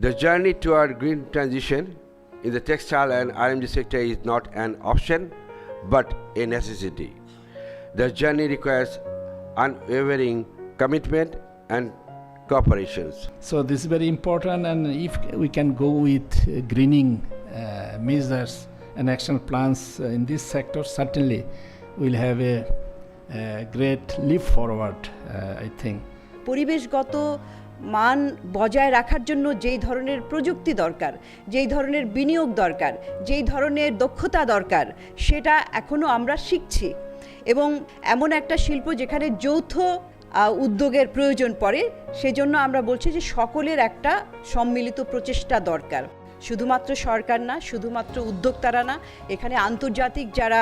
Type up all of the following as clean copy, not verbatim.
The journey toward green transition in the textile and RMG sector is not an option but a necessity. The journey requires unwavering commitment and cooperations. So this is very important, and if we can go with greening measures and action plans in this sector, certainly we'll have a great leap forward, I think. পরিবেশগত মান বজায় রাখার জন্য যেই ধরনের প্রযুক্তি দরকার, যেই ধরনের বিনিয়োগ দরকার, যেই ধরনের দক্ষতা দরকার, সেটা এখনো আমরা শিখছি। এবং এমন একটা শিল্প যেখানে যৌথ উদ্যোগের প্রয়োজন পড়ে, সেজন্য আমরা বলছি যে সকলের একটা সম্মিলিত প্রচেষ্টা দরকার। শুধুমাত্র সরকার না, শুধুমাত্র উদ্যোক্তারা না, এখানে আন্তর্জাতিক যারা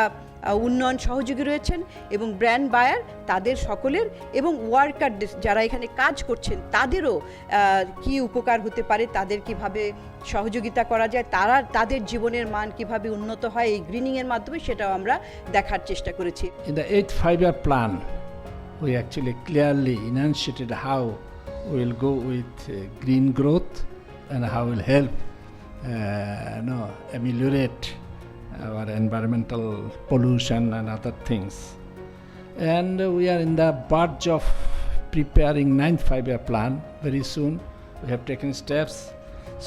উন্নয়ন সহযোগী রয়েছেন এবং ব্র্যান্ড বায়ার, তাদের সকলের এবং ওয়ার্কার যারা এখানে কাজ করছেন তাদেরও কি উপকার হতে পারে, তাদের কিভাবে সহযোগিতা করা যায়, তাদের জীবনের মান কিভাবে উন্নত হয় এই গ্রিনিংয়ের মাধ্যমে, সেটাও আমরা দেখার চেষ্টা করেছি। In the 8th five-year plan, we actually clearly enunciated how we will go with green growth and how we'll help ameliorate our environmental pollution and other things. And we are in the verge of preparing 9th five-year plan very soon. We have taken steps.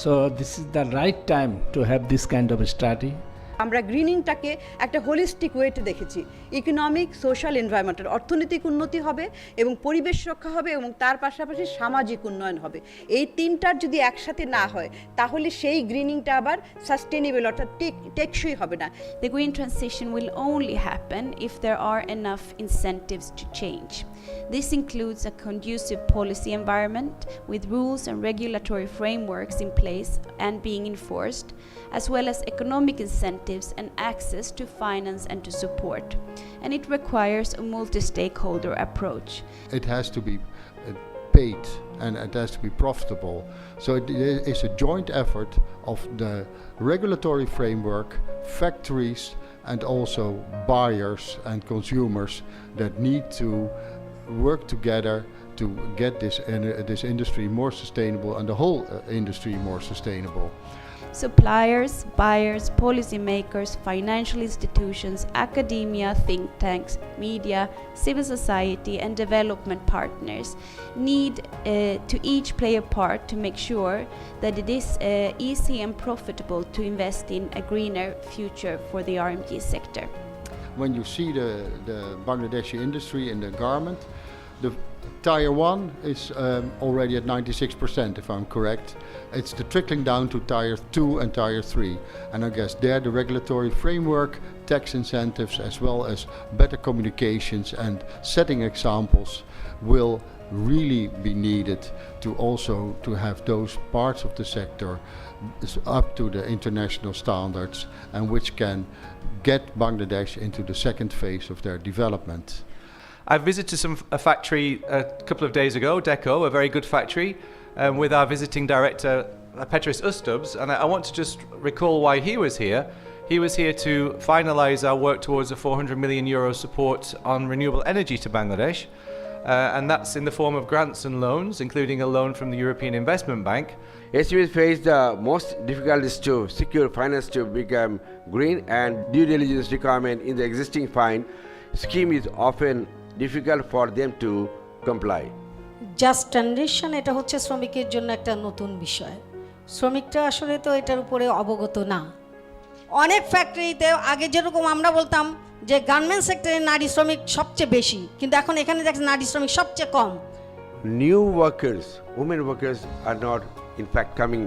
So this is the right time to have this kind of a study. আমরা গ্রিনিংটাকে একটা holistic ওয়েতে দেখেছি। Economic, social, environmental, অর্থনৈতিক উন্নতি হবে এবং পরিবেশ রক্ষা হবে এবং তার পাশাপাশি সামাজিক উন্নয়ন হবে। এই তিনটার যদি একসাথে না হয় তাহলে সেই গ্রিনিংটা আবার সাস্টেনেবল অর্থাৎ টেকসই হবে না। The green transition will only happen if there are enough incentives to change. This includes a conducive policy environment with rules and regulatory frameworks in place and being enforced, as well as economic incentives and access to finance and to support. And it requires a multi-stakeholder approach. It has to be paid and it has to be profitable. So it is a joint effort of the regulatory framework, factories, and also buyers and consumers that need to work together to get this industry more sustainable and the whole industry more sustainable. Suppliers, buyers, policymakers, financial institutions, academia, think tanks, media, civil society and development partners need to each play a part to make sure that it is easy and profitable to invest in a greener future for the RMG sector. When you see the Bangladeshi industry in the garment, the Tier 1 is already at 96%, if I'm correct. It's the trickling down to Tier 2 and Tier 3. And I guess there the regulatory framework, tax incentives, as well as better communications and setting examples will really be needed to also to have those parts of the sector up to the international standards and which can get Bangladesh into the second phase of their development. I visited a factory a couple of days ago, Deco, a very good factory, with our visiting director, Petros Ustubs, and I want to just recall why he was here. He was here to finalise our work towards a €400 million support on renewable energy to Bangladesh, and that's in the form of grants and loans, including a loan from the European Investment Bank. SMEs face the most difficulties to secure finance to become green, and due diligence requirement in the existing fine scheme is often difficult for them to comply. Just transition এটা হচ্ছে শ্রমিকের জন্য একটা নতুন বিষয়। শ্রমিকরা আসলে তো এটার উপরে অবগত না। অনেক ফ্যাক্টরিতে আগে যেরকম আমরা বলতাম যে গার্মেন্টস সেক্টরে নারী শ্রমিক সবচেয়ে বেশি, কিন্তু এখন এখানে দেখেন নারী শ্রমিক সবচেয়ে কম। New workers, women workers are not in fact coming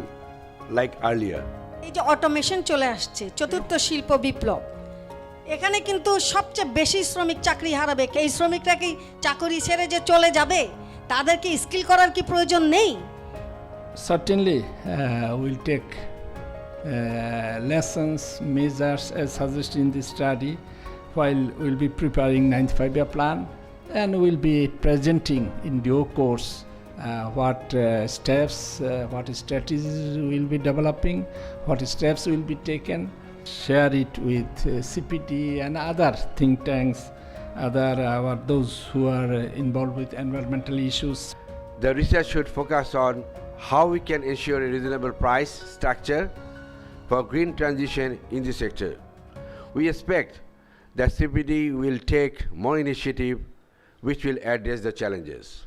like earlier. এই যে অটোমেশন চলে আসছে, চতুর্থ শিল্প বিপ্লব, এখানে কিন্তু সবচেয়ে বেশি শ্রমিক চাকরি হারাবে। এই শ্রমিকরা কি চাকরি ছেড়ে যে চলে যাবে, তাদেরকে স্কিল করার কি প্রয়োজন নেই? Certainly we'll take lessons, measures as suggested in this study while we'll be preparing 9th five-year plan, and we'll be presenting in due course what steps, what strategies we'll be developing, what steps will be taken. Share it with CPT and other think tanks, those who are involved with environmental issues. The research should focus on how we can ensure a reasonable price structure for green transition in the sector. We expect that CPD will take more initiative which will address the challenges.